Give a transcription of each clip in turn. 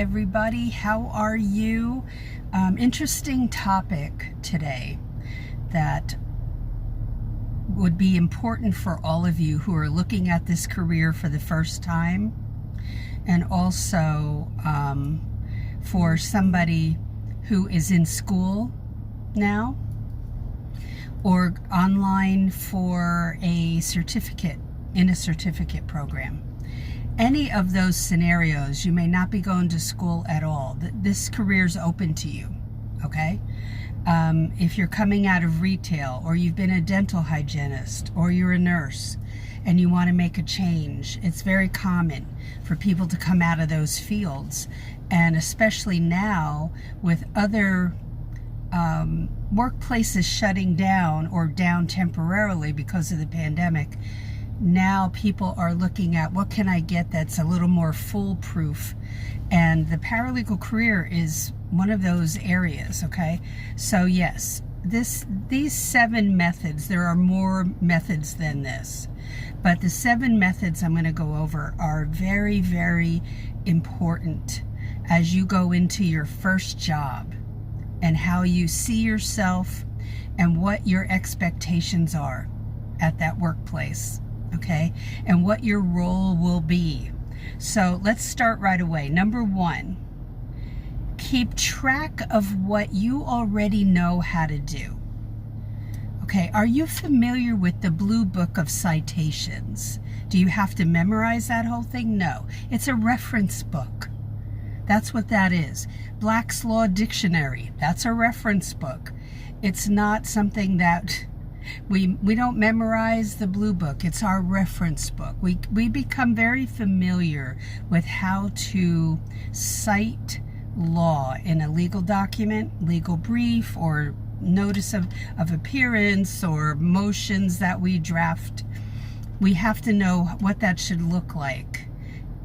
everybody. How are you? Interesting topic today that would be important for all of you who are looking at this career for the first time, and also for somebody who is in school now or online for a certificate, in a certificate program. Any of those scenarios, you may not be going to school at all. This career is open to you, okay? If you're coming out of retail, or you've been a dental hygienist, or you're a nurse, and you want to make a change, it's very common for people to come out of those fields. And especially now with other workplaces shutting down or down temporarily because of the pandemic, now people are looking at what can I get that's a little more foolproof, and the paralegal career is one of those areas. Okay, so yes, these 7 methods, there are more methods than this, but the 7 methods I'm going to go over are very, very important as you go into your first job, and how you see yourself and what your expectations are at that workplace. Okay, and what your role will be. So let's start right away. Number 1, keep track of what you already know how to do. Okay, are you familiar with the Blue Book of Citations? Do you have to memorize that whole thing? No, it's a reference book. That's what that is. Black's Law Dictionary, that's a reference book. It's not something that we don't memorize the Blue Book. It's our reference book. We become very familiar with how to cite law in a legal document, legal brief, or notice of appearance, or motions that we draft. We have to know what that should look like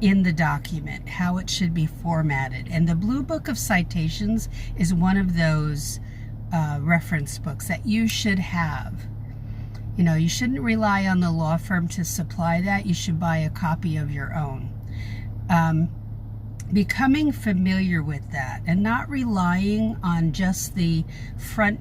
in the document, how it should be formatted. And the Blue Book of Citations is one of those reference books that you should have. You know, you shouldn't rely on the law firm to supply that. You should buy a copy of your own. Becoming familiar with that and not relying on just the front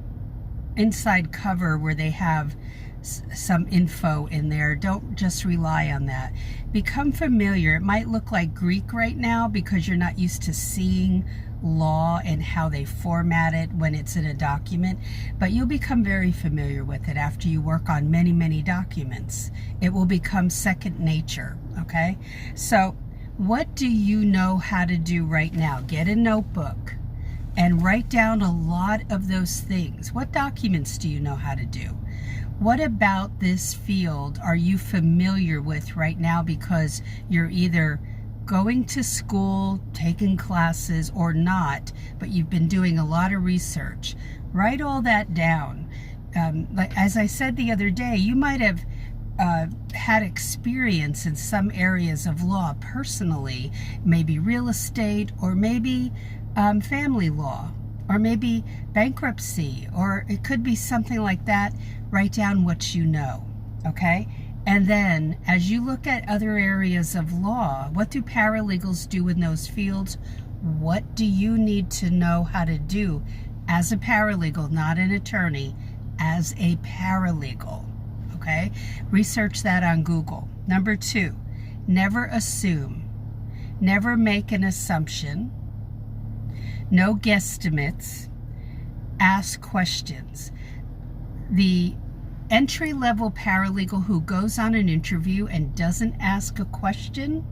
inside cover where they have some info in there. Don't just rely on that. Become familiar. It might look like Greek right now because you're not used to seeing law and how they format it when it's in a document, but you'll become very familiar with it after you work on many, many documents. It will become second nature. Okay, so what do you know how to do right now? Get a notebook and write down a lot of those things. What documents do you know how to do? What about this field are you familiar with right now because you're either going to school, taking classes, or not, but you've been doing a lot of research? Write all that down. Like as I said the other day, you might have had experience in some areas of law personally, maybe real estate, or maybe family law, or maybe bankruptcy, or it could be something like that. Write down what you know, okay? And then as you look at other areas of law, what do paralegals do in those fields? What do you need to know how to do as a paralegal, not an attorney, as a paralegal, okay? Research that on Google. Number 2, never assume. Never make an assumption. No guesstimates. Ask questions. The entry-level paralegal who goes on an interview and doesn't ask a question,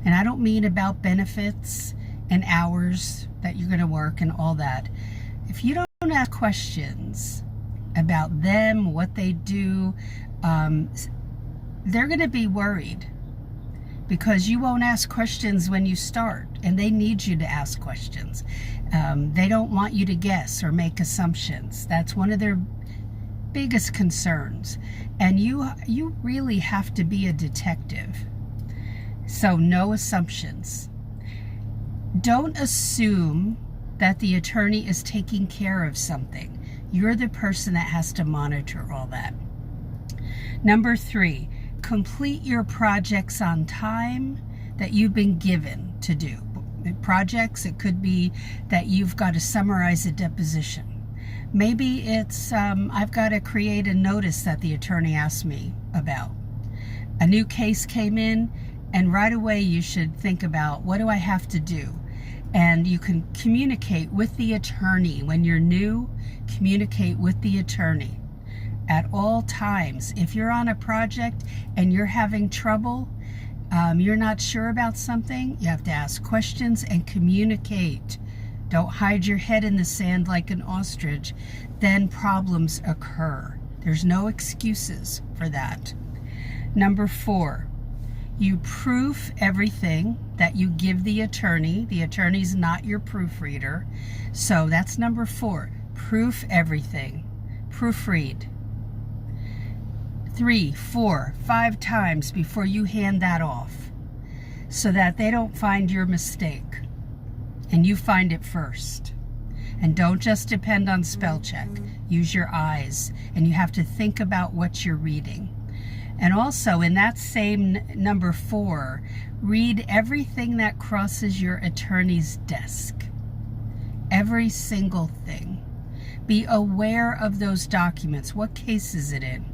and I don't mean about benefits and hours that you're going to work and all that. If you don't ask questions about them, what they do, they're going to be worried because you won't ask questions when you start, and they need you to ask questions. They don't want you to guess or make assumptions. That's one of their biggest concerns, and you really have to be a detective. So no assumptions. Don't assume that the attorney is taking care of something. You're the person that has to monitor all that. Number 3, complete your projects on time that you've been given to do. projects. It could be that you've got to summarize a deposition. Maybe it's, I've got to create a notice that the attorney asked me about. A new case came in, and right away you should think about, what do I have to do? And you can communicate with the attorney. When you're new, communicate with the attorney at all times. If you're on a project and you're having trouble, you're not sure about something, you have to ask questions and communicate. Don't hide your head in the sand like an ostrich. Then problems occur. There's no excuses for that. Number 4, you proof everything that you give the attorney. The attorney's not your proofreader. So that's number 4. Proof everything. Proofread. 3, 4, 5 times before you hand that off, so that they don't find your mistake and you find it first. And don't just depend on spell check. Use your eyes, and you have to think about what you're reading. And also, in that same number 4, read everything that crosses your attorney's desk. Every single thing. Be aware of those documents. What case is it in?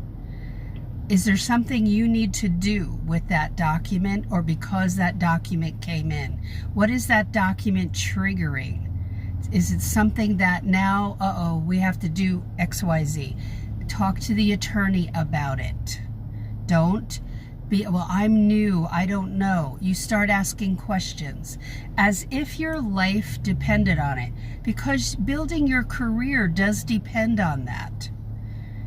Is there something you need to do with that document, or because that document came in? What is that document triggering? Is it something that now, we have to do XYZ? Talk to the attorney about it. Don't be, well, I'm new, I don't know. You start asking questions as if your life depended on it, because building your career does depend on that.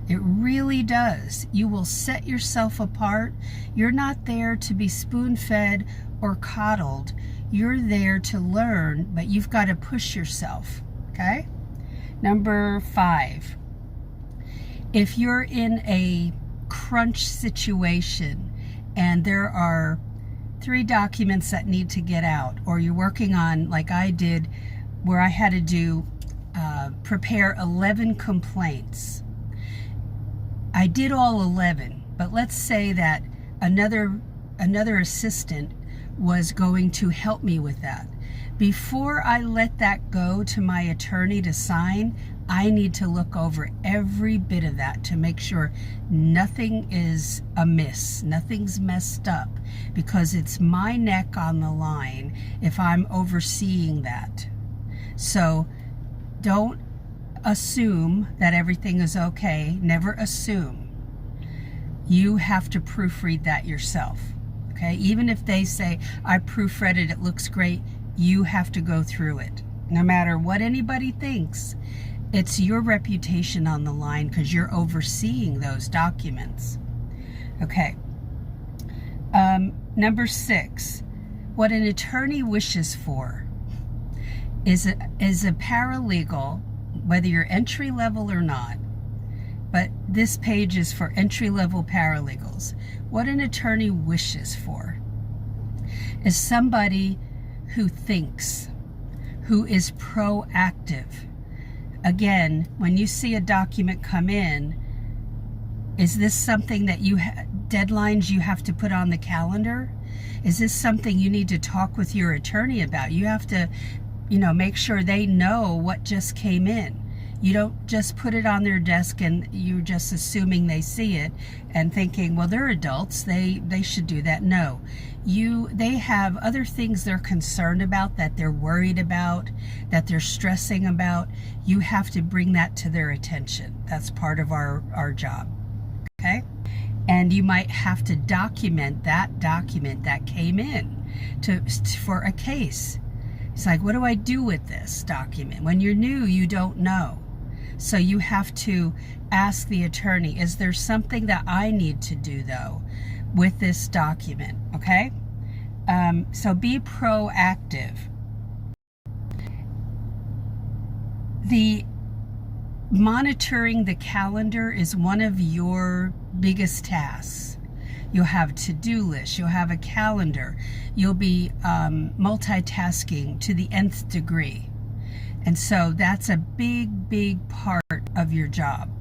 It really does. You will set yourself apart. You're not there to be spoon-fed or coddled. You're there to learn, but you've got to push yourself, okay? Number 5, if you're in a crunch situation and there are 3 documents that need to get out, or you're working on, like I did, where I had to do, prepare 11 complaints. I did all 11, but let's say that another assistant was going to help me with that. Before I let that go to my attorney to sign, I need to look over every bit of that to make sure nothing is amiss, nothing's messed up, because it's my neck on the line if I'm overseeing that. So don't assume that everything is okay. Never assume. You have to proofread that yourself, okay? Even if they say, I proofread it, it looks great, you have to go through it. No matter what anybody thinks, it's your reputation on the line because you're overseeing those documents. Okay. Number 6, what an attorney wishes for is a paralegal, whether you're entry level or not, but this page is for entry level paralegals. What an attorney wishes for is somebody who thinks, who is proactive. Again, when you see a document come in, is this something that deadlines you have to put on the calendar? Is this something you need to talk with your attorney about? You have to, make sure they know what just came in. You don't just put it on their desk and you're just assuming they see it and thinking, well, they're adults, they should do that. No, they have other things they're concerned about, that they're worried about, that they're stressing about. You have to bring that to their attention. That's part of our job, okay? And you might have to document that document that came in for a case. It's like, what do I do with this document? When you're new, you don't know. So you have to ask the attorney, is there something that I need to do, though, with this document, okay? So be proactive. The monitoring the calendar is one of your biggest tasks. You'll have to-do lists, you'll have a calendar, you'll be multitasking to the nth degree. And so that's a big, big part of your job,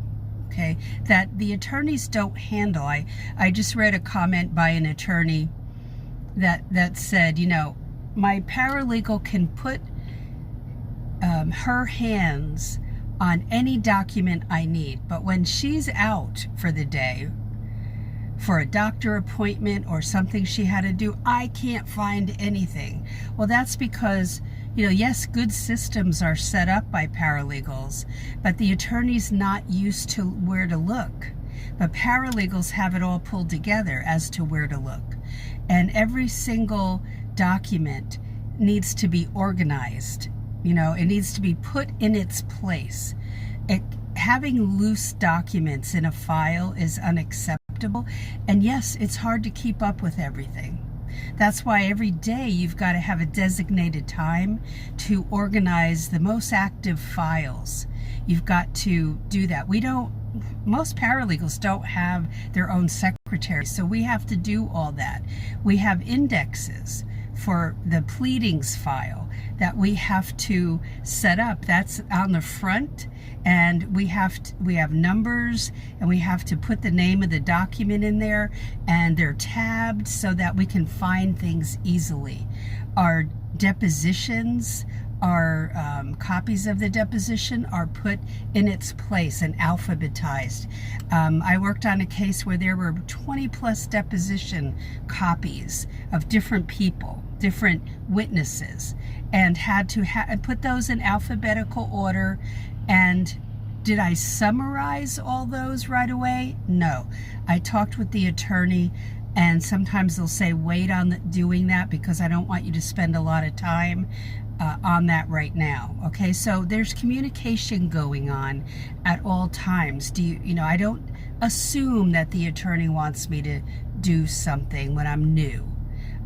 okay, that the attorneys don't handle. I just read a comment by an attorney that said, my paralegal can put her hands on any document I need. But when she's out for the day, for a doctor appointment or something she had to do, I can't find anything. Well, that's because, yes, good systems are set up by paralegals, but the attorney's not used to where to look. But paralegals have it all pulled together as to where to look. And every single document needs to be organized. It needs to be put in its place. Having loose documents in a file is unacceptable. And yes, it's hard to keep up with everything. That's why every day you've got to have a designated time to organize the most active files. You've got to do that. Most paralegals don't have their own secretary, so we have to do all that. We have indexes for the pleadings file that we have to set up. That's on the front, and we have numbers, and we have to put the name of the document in there, and they're tabbed so that we can find things easily. Our depositions, our copies of the deposition are put in its place and alphabetized. I worked on a case where there were 20 plus deposition copies of different people, different witnesses, and had to put those in alphabetical order. And did I summarize all those right away? No. I talked with the attorney, and sometimes they'll say wait on doing that because I don't want you to spend a lot of time on that right now. Okay, so there's communication going on at all times. I don't assume that the attorney wants me to do something when I'm new.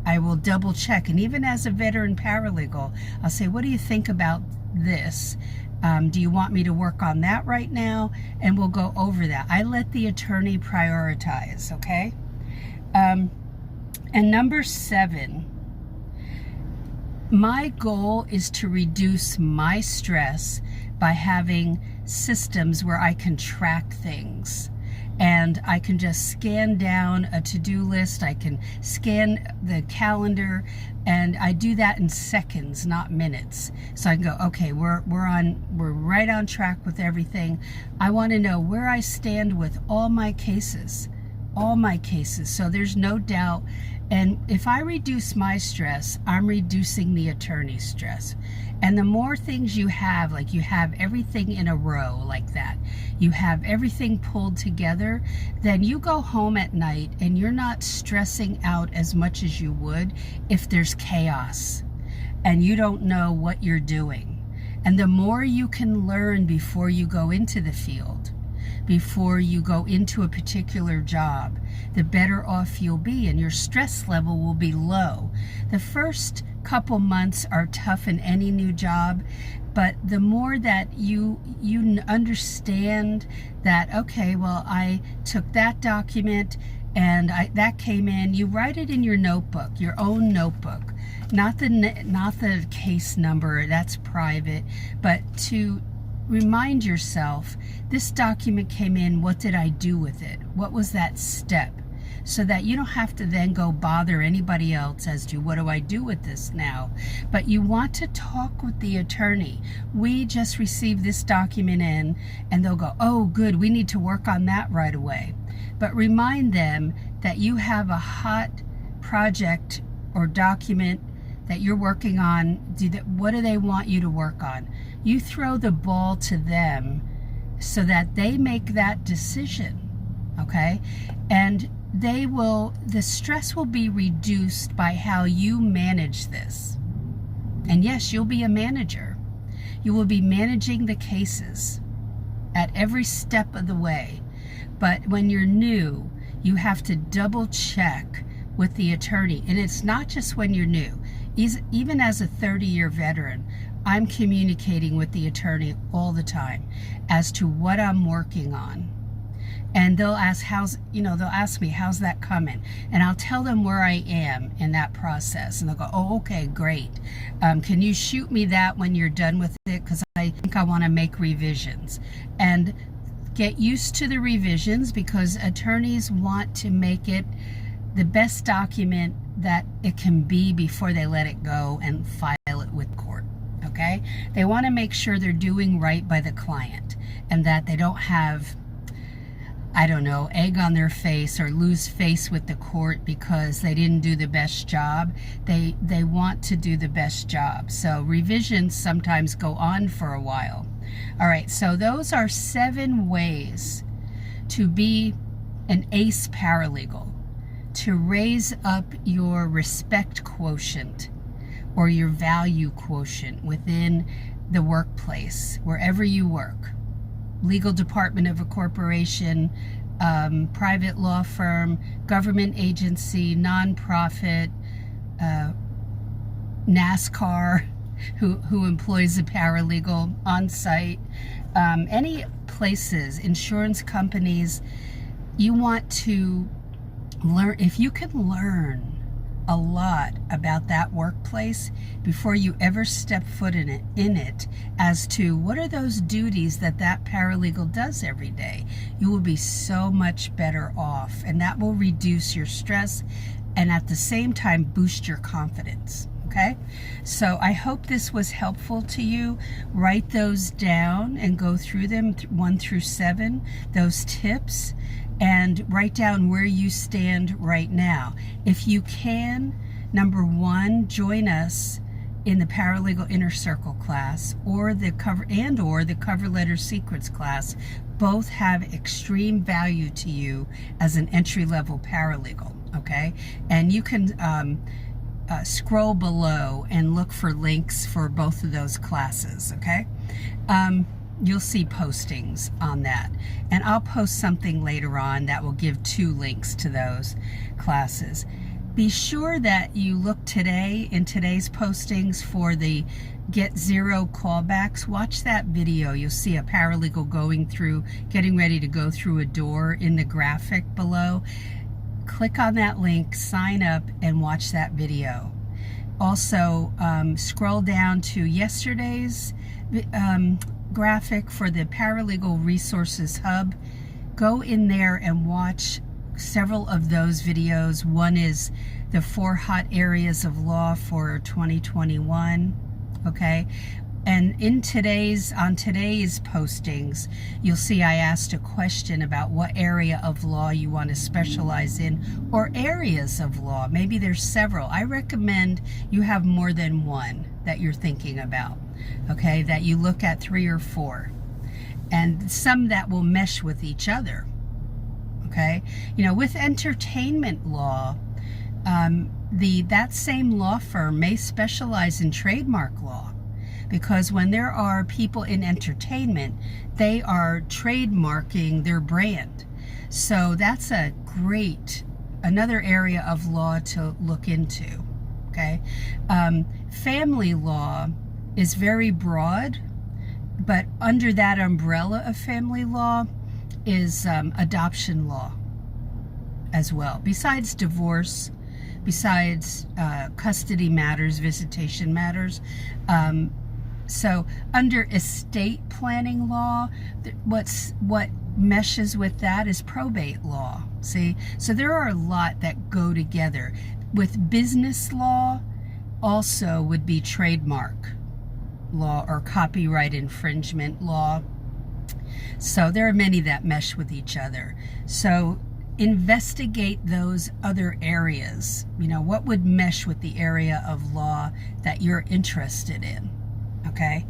I will double check, and even as a veteran paralegal, I'll say, what do you think about this? Do you want me to work on that right now? And we'll go over that. I let the attorney prioritize, okay? And number 7, my goal is to reduce my stress by having systems where I can track things. And I can just scan down a to-do list. I can scan the calendar, and I do that in seconds, not minutes. So I can go, okay, we're right on track with everything. I want to know where I stand with all my cases. So there's no doubt. And if I reduce my stress, I'm reducing the attorney's stress. And the more things you have, like you have everything in a row like that, you have everything pulled together, then you go home at night and you're not stressing out as much as you would if there's chaos and you don't know what you're doing. And the more you can learn before you go into the field, before you go into a particular job, the better off you'll be, and your stress level will be low. The first couple months are tough in any new job, but the more that you understand that, okay, well, I took that document and that came in, you write it in your notebook, your own notebook, not the case number, that's private, but to remind yourself, this document came in, what did I do with it? What was that step? So that you don't have to then go bother anybody else as to what do I do with this now. But you want to talk with the attorney. We just received this document in, and they'll go, oh good, we need to work on that right away. But remind them that you have a hot project or document that you're working on. What do they want you to work on? You throw the ball to them so that they make that decision, okay? And the stress will be reduced by how you manage this. And yes, you'll be a manager. You will be managing the cases at every step of the way. But when you're new, you have to double check with the attorney. And it's not just when you're new. Even as a 30-year veteran, I'm communicating with the attorney all the time as to what I'm working on. And they'll ask, they'll ask me, how's that coming? And I'll tell them where I am in that process. And they'll go, oh, okay, great. Can you shoot me that when you're done with it? Because I think I want to make revisions. And get used to the revisions, because attorneys want to make it the best document that it can be before they let it go and file it with court. Okay? They want to make sure they're doing right by the client and that they don't have, I don't know, egg on their face or lose face with the court because they didn't do the best job. They want to do the best job. So revisions sometimes go on for a while. All right, so those are 7 ways to be an ace paralegal, to raise up your respect quotient or your value quotient within the workplace, wherever you work. Legal department of a corporation, private law firm, government agency, nonprofit, NASCAR, who employs a paralegal on site, any places, insurance companies. You want to learn, if you can learn a lot about that workplace before you ever step foot in it as to what are those duties that paralegal does every day, you will be so much better off, and that will reduce your stress and at the same time boost your confidence. Okay, so I hope this was helpful to you. Write those down and go through them 1 through 7, those tips, and write down where you stand right now. If you can, number 1, join us in the Paralegal Inner Circle class or the cover letter secrets class. Both have extreme value to you as an entry-level paralegal. Okay, and you can scroll below and look for links for both of those classes. Okay, you'll see postings on that, and I'll post something later on that will give 2 links to those classes. Be sure that you look today in today's postings for the Get 0 callbacks. Watch that video. You'll see a paralegal getting ready to go through a door in the graphic below. Click on that link, sign up, and watch that video. Also, scroll down to yesterday's graphic for the Paralegal Resources Hub. Go in there and watch several of those videos. One is the 4 hot areas of law for 2021. Okay. And on today's postings, you'll see I asked a question about what area of law you want to specialize in, or areas of law. Maybe there's several. I recommend you have more than one that you're thinking about, okay, that you look at 3 or 4, and some that will mesh with each other, okay? You know, with entertainment law, that same law firm may specialize in trademark law, because when there are people in entertainment, they are trademarking their brand. So that's another area of law to look into, okay? Family law is very broad, but under that umbrella of family law is adoption law as well, besides divorce, besides custody matters, visitation matters. So under estate planning law, what meshes with that is probate law. See, so there are a lot that go together. With business law, also would be trademark law or copyright infringement law. So there are many that mesh with each other. So investigate those other areas. You know, what would mesh with the area of law that you're interested in? Okay.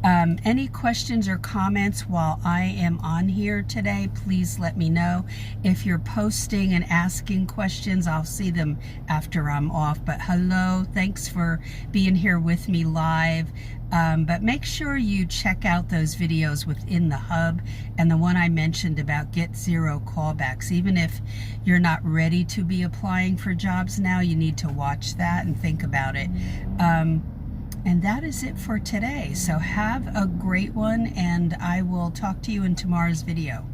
Any questions or comments while I am on here today, please let me know. If you're posting and asking questions, I'll see them after I'm off. But hello, thanks for being here with me live. But make sure you check out those videos within the hub, and the one I mentioned about Get 0 callbacks. Even if you're not ready to be applying for jobs now, you need to watch that and think about it. And that is it for today. So have a great one, and I will talk to you in tomorrow's video.